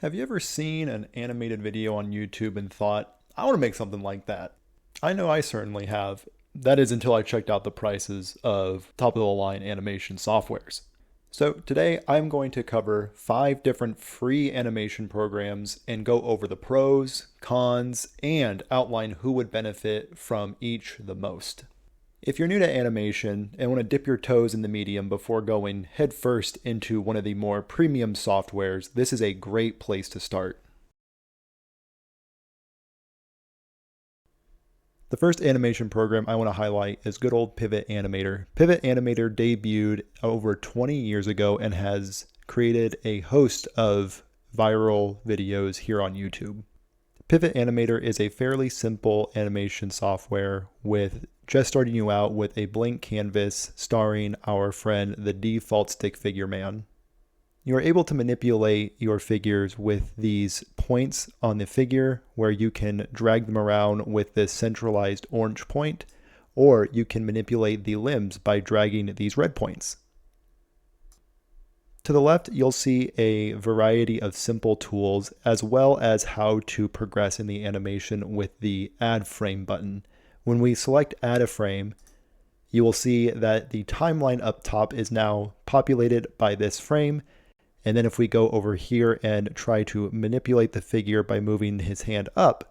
Have you ever seen an animated video on YouTube and thought, I want to make something like that? I know I certainly have. That is until I checked out the prices of top of the line animation softwares. So today I'm going to cover 5 different free animation programs and go over the pros, cons, and outline who would benefit from each the most. If you're new to animation and want to dip your toes in the medium before going headfirst into one of the more premium softwares, this is a great place to start. The first animation program I want to highlight is good old Pivot Animator. Pivot Animator debuted over 20 years ago and has created a host of viral videos here on YouTube. Pivot Animator is a fairly simple animation software with just starting you out with a blank canvas starring our friend the default stick figure man. You are able to manipulate your figures with these points on the figure where you can drag them around with this centralized orange point, or you can manipulate the limbs by dragging these red points. To the left, you'll see a variety of simple tools as well as how to progress in the animation with the Add Frame button. When we select Add a Frame, you will see that the timeline up top is now populated by this frame. And then if we go over here and try to manipulate the figure by moving his hand up,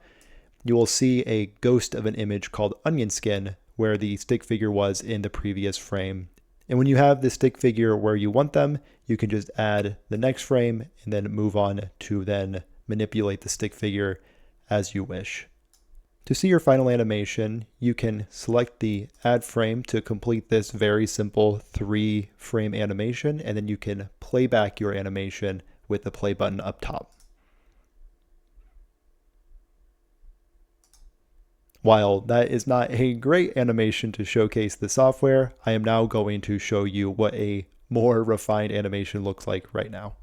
you will see a ghost of an image called onion skin where the stick figure was in the previous frame. And when you have the stick figure where you want them, you can just add the next frame and then move on to then manipulate the stick figure as you wish. To see your final animation, you can select the add frame to complete this very simple 3-frame animation, and then you can play back your animation with the play button up top. While that is not a great animation to showcase the software, I am now going to show you what a more refined animation looks like right now.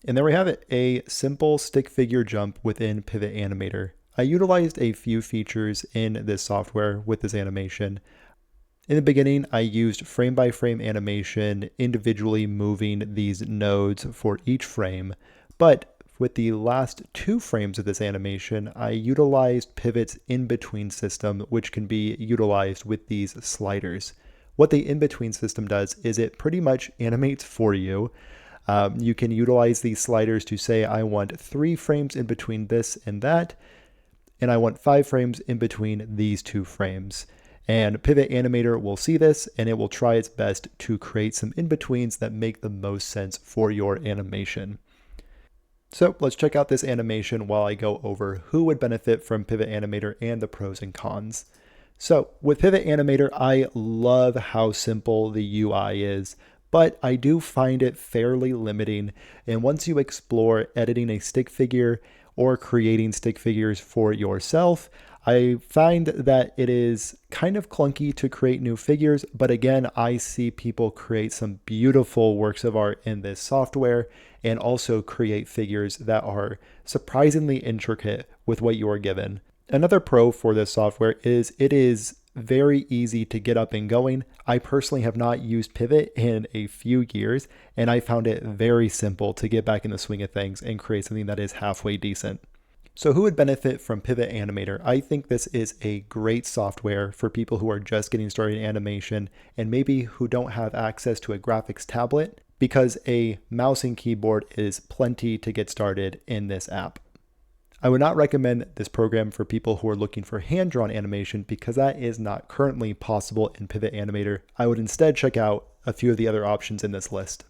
And there we have it, a simple stick figure jump within Pivot Animator. I utilized a few features in this software with this animation. In the beginning, I used frame by frame animation, individually moving these nodes for each frame. But with the last 2 frames of this animation, I utilized Pivot's in-between system, which can be utilized with these sliders. What the in-between system does is it pretty much animates for you. You can utilize these sliders to say, I want 3 frames in between this and that, and I want 5 frames in between these 2 frames. And Pivot Animator will see this, and it will try its best to create some in-betweens that make the most sense for your animation. So let's check out this animation while I go over who would benefit from Pivot Animator and the pros and cons. So with Pivot Animator, I love how simple the UI is, but I do find it fairly limiting. And once you explore editing a stick figure or creating stick figures for yourself, I find that it is kind of clunky to create new figures, but again, I see people create some beautiful works of art in this software and also create figures that are surprisingly intricate with what you are given. Another pro for this software is it is very easy to get up and going. I personally have not used Pivot in a few years, and I found it very simple to get back in the swing of things and create something that is halfway decent. So who would benefit from Pivot Animator? I think this is a great software for people who are just getting started in animation and maybe who don't have access to a graphics tablet, because a mouse and keyboard is plenty to get started in this app. I would not recommend this program for people who are looking for hand-drawn animation because that is not currently possible in Pivot Animator. I would instead check out a few of the other options in this list.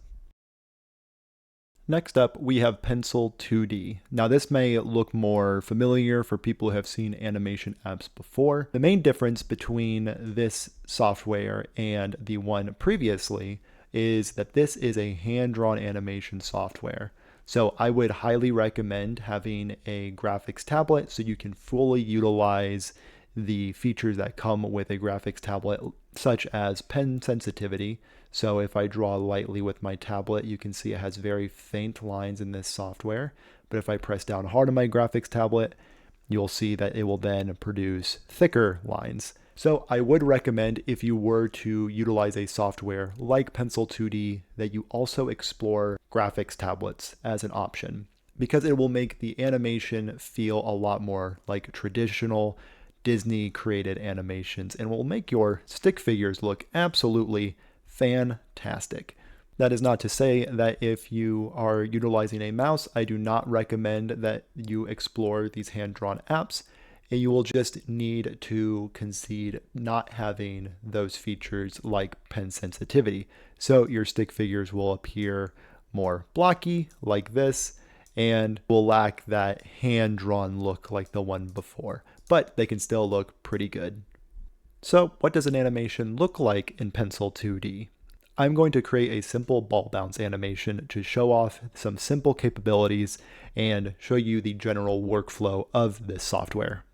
Next up, we have Pencil 2D. Now this may look more familiar for people who have seen animation apps before. The main difference between this software and the one previously is that this is a hand-drawn animation software. So I would highly recommend having a graphics tablet so you can fully utilize the features that come with a graphics tablet, such as pen sensitivity. So if I draw lightly with my tablet, you can see it has very faint lines in this software. But if I press down hard on my graphics tablet, you'll see that it will then produce thicker lines. So I would recommend, if you were to utilize a software like Pencil 2D, that you also explore graphics tablets as an option, because it will make the animation feel a lot more like traditional Disney created animations and will make your stick figures look absolutely fantastic. That is not to say that if you are utilizing a mouse, I do not recommend that you explore these hand-drawn apps. And you will just need to concede not having those features like pen sensitivity. So your stick figures will appear more blocky like this and will lack that hand-drawn look like the one before, but they can still look pretty good. So what does an animation look like in Pencil 2D? I'm going to create a simple ball bounce animation to show off some simple capabilities and show you the general workflow of this software.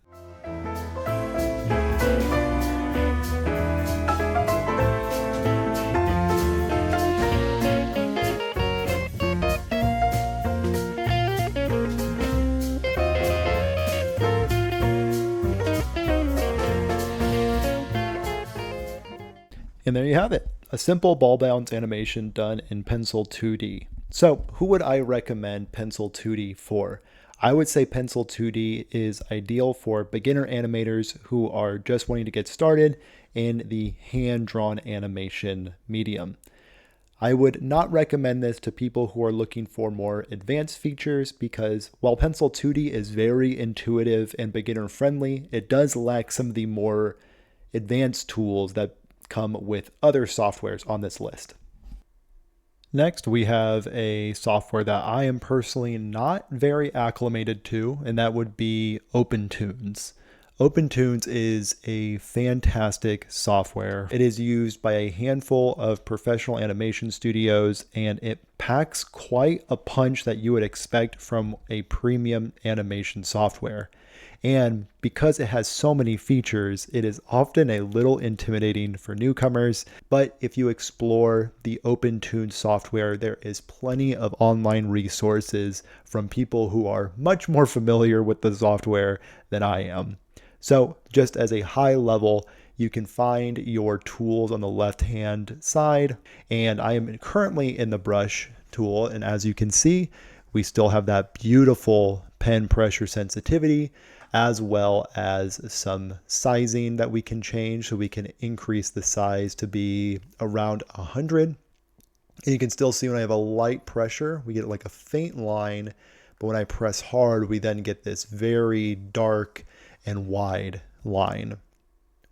And there you have it, a simple ball bounce animation done in Pencil 2D. So who would I recommend Pencil 2D for? I would say Pencil 2D is ideal for beginner animators who are just wanting to get started in the hand-drawn animation medium. I would not recommend this to people who are looking for more advanced features, because while Pencil 2D is very intuitive and beginner friendly, it does lack some of the more advanced tools that come with other softwares on this list. Next, we have a software that I am personally not very acclimated to, and that would be OpenToonz. OpenToonz is a fantastic software. It is used by a handful of professional animation studios, and it packs quite a punch that you would expect from a premium animation software. And because it has so many features, it is often a little intimidating for newcomers. But if you explore the OpenToonz software, there is plenty of online resources from people who are much more familiar with the software than I am. So just as a high level, you can find your tools on the left-hand side. And I am currently in the brush tool. And as you can see, we still have that beautiful pen pressure sensitivity, as well as some sizing that we can change. So we can increase the size to be around 100. And you can still see when I have a light pressure, we get like a faint line, but when I press hard, we then get this very dark and wide line.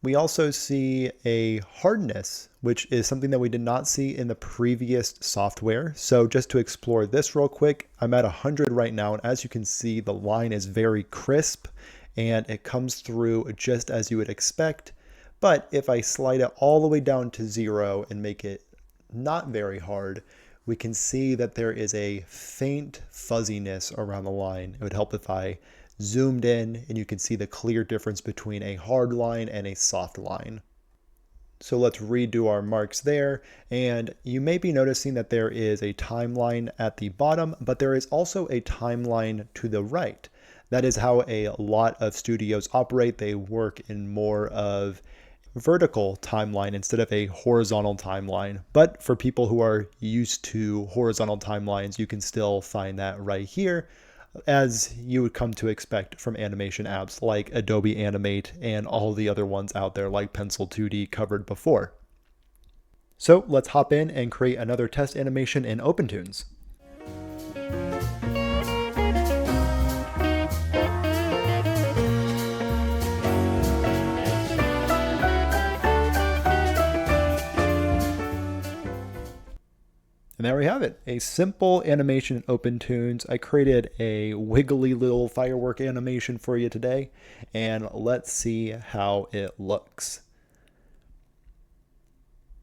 We also see a hardness, which is something that we did not see in the previous software. So just to explore this real quick, I'm at 100 right now. And as you can see, the line is very crisp and it comes through just as you would expect. But if I slide it all the way down to 0 and make it not very hard, we can see that there is a faint fuzziness around the line. It would help if I zoomed in and you can see the clear difference between a hard line and a soft line. So let's redo our marks there. And you may be noticing that there is a timeline at the bottom, but there is also a timeline to the right. That is how a lot of studios operate. They work in more of vertical timeline instead of a horizontal timeline. But for people who are used to horizontal timelines, you can still find that right here. as you would come to expect from animation apps like Adobe Animate and all the other ones out there like Pencil 2D covered before. So let's hop in and create another test animation in OpenToonz. And there we have it, a simple animation in OpenToonz. I created a wiggly little firework animation for you today, and let's see how it looks.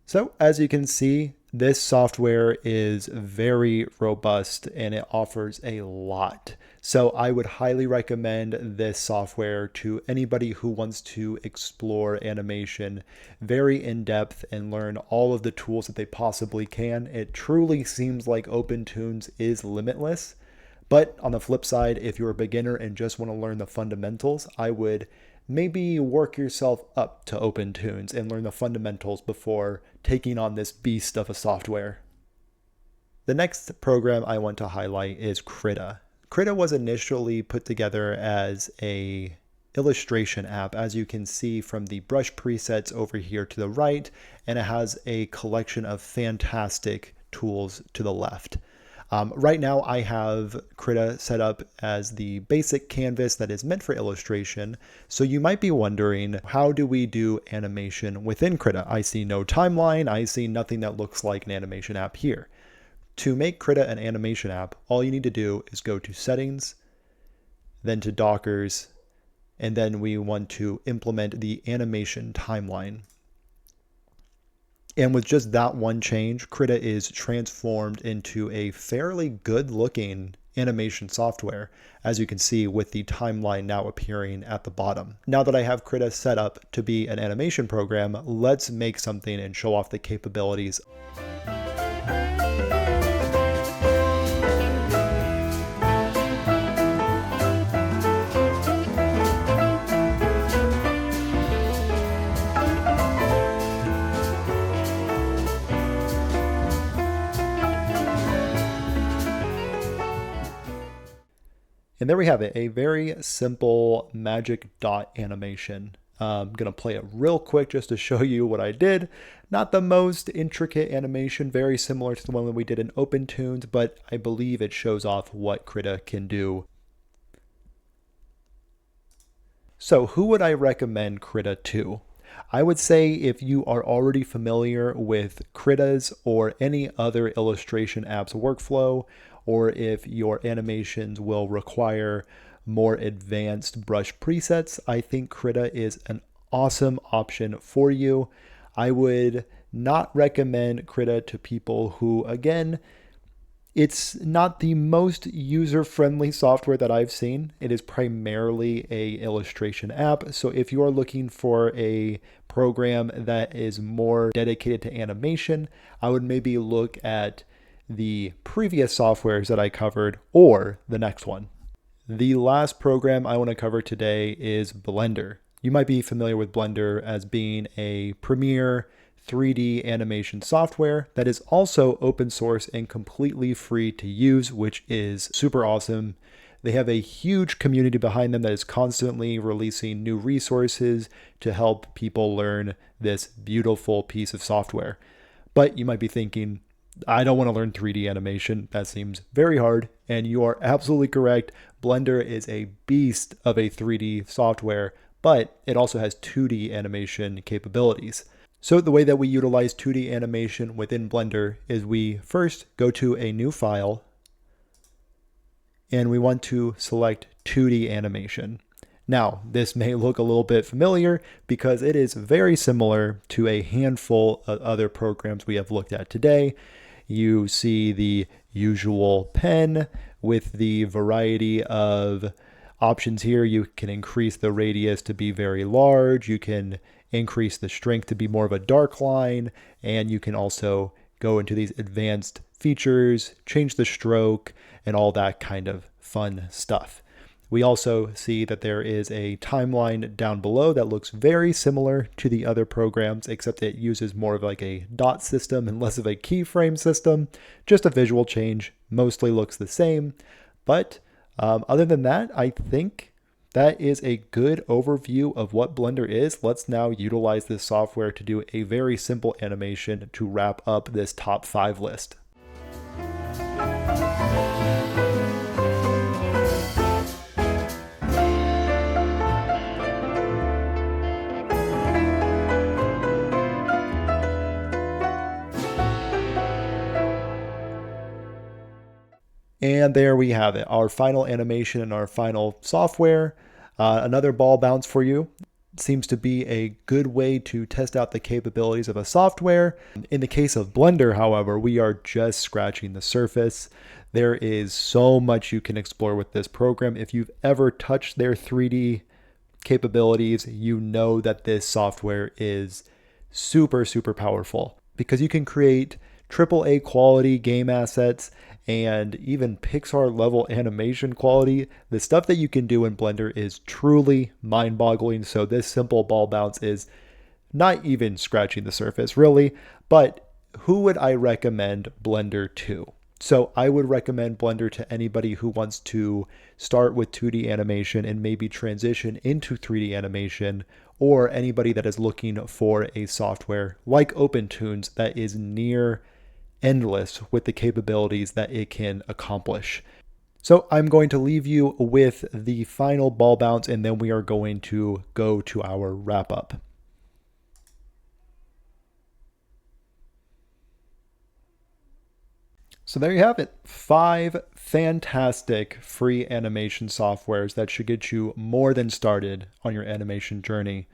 So as you can see, this software is very robust and it offers a lot. So I would highly recommend this software to anybody who wants to explore animation very in depth and learn all of the tools that they possibly can. It truly seems like OpenToonz is limitless. But on the flip side, if you're a beginner and just want to learn the fundamentals, I would maybe work yourself up to OpenToonz and learn the fundamentals before taking on this beast of a software. The next program I want to highlight is Krita. Krita was initially put together as a illustration app, as you can see from the brush presets over here to the right, and it has a collection of fantastic tools to the left. Right now I have Krita set up as the basic canvas that is meant for illustration. So you might be wondering, how do we do animation within Krita? I see no timeline. I see nothing that looks like an animation app here. To make Krita an animation app, all you need to do is go to Settings, then to Dockers, and then we want to implement the animation timeline. And with just that one change, Krita is transformed into a fairly good looking animation software, as you can see with the timeline now appearing at the bottom. Now that I have Krita set up to be an animation program, let's make something and show off the capabilities. And there we have it, a very simple magic dot animation. I'm going to play it real quick just to show you what I did. Not the most intricate animation, very similar to the one that we did in OpenToonz, but I believe it shows off what Krita can do. So who would I recommend Krita to? I would say if you are already familiar with Krita's or any other illustration app's workflow, or if your animations will require more advanced brush presets, I think Krita is an awesome option for you. I would not recommend Krita to people who, again, it's not the most user-friendly software that I've seen. It is primarily an illustration app. So if you are looking for a program that is more dedicated to animation, I would maybe look at the previous softwares that I covered or the next one. The last program I want to cover today is Blender. You might be familiar with Blender as being a premier 3D animation software that is also open source and completely free to use, which is super awesome. They have a huge community behind them that is constantly releasing new resources to help people learn this beautiful piece of software. But you might be thinking, I don't want to learn 3D animation. That seems very hard. And you are absolutely correct. Blender is a beast of a 3D software, but it also has 2D animation capabilities. So the way that we utilize 2D animation within Blender is we first go to a new file and we want to select 2D animation. Now, this may look a little bit familiar because it is very similar to a handful of other programs we have looked at today. You see the usual pen with the variety of options here. You can increase the radius to be very large. You can increase the strength to be more of a dark line. And you can also go into these advanced features, change the stroke, and all that kind of fun stuff. We also see that there is a timeline down below that looks very similar to the other programs, except it uses more of like a dot system and less of a keyframe system. Just a visual change, mostly looks the same, but Other than that, I think that is a good overview of what Blender is. Let's now utilize this software to do a very simple animation to wrap up this top 5 list. And there we have it, our final animation and our final software. Another ball bounce for you. Seems to be a good way to test out the capabilities of a software. In the case of Blender, however, we are just scratching the surface. There is so much you can explore with this program. If you've ever touched their 3D capabilities, you know that this software is super, super powerful because you can create AAA quality game assets and even Pixar level animation quality. The stuff that you can do in Blender is truly mind-boggling. So this simple ball bounce is not even scratching the surface really, but who would I recommend Blender to? So I would recommend Blender to anybody who wants to start with 2D animation and maybe transition into 3D animation, or anybody that is looking for a software like OpenToonz that is near endless with the capabilities that it can accomplish. So I'm going to leave you with the final ball bounce, and then we are going to go to our wrap up. So there you have it, 5 fantastic free animation softwares that should get you more than started on your animation journey.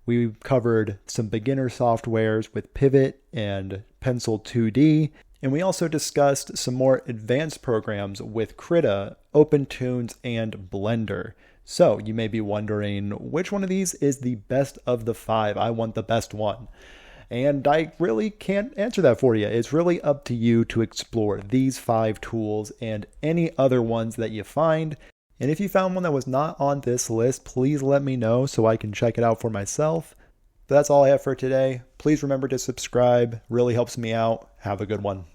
We covered some beginner softwares with Pivot and Pencil 2D, and we also discussed some more advanced programs with Krita, OpenToonz, and Blender. So you may be wondering, which one of these is the best of the 5? I want the best one. And I really can't answer that for you. It's really up to you to explore these 5 tools and any other ones that you find. And if you found one that was not on this list, please let me know so I can check it out for myself. But that's all I have for today. Please remember to subscribe. Really helps me out. Have a good one.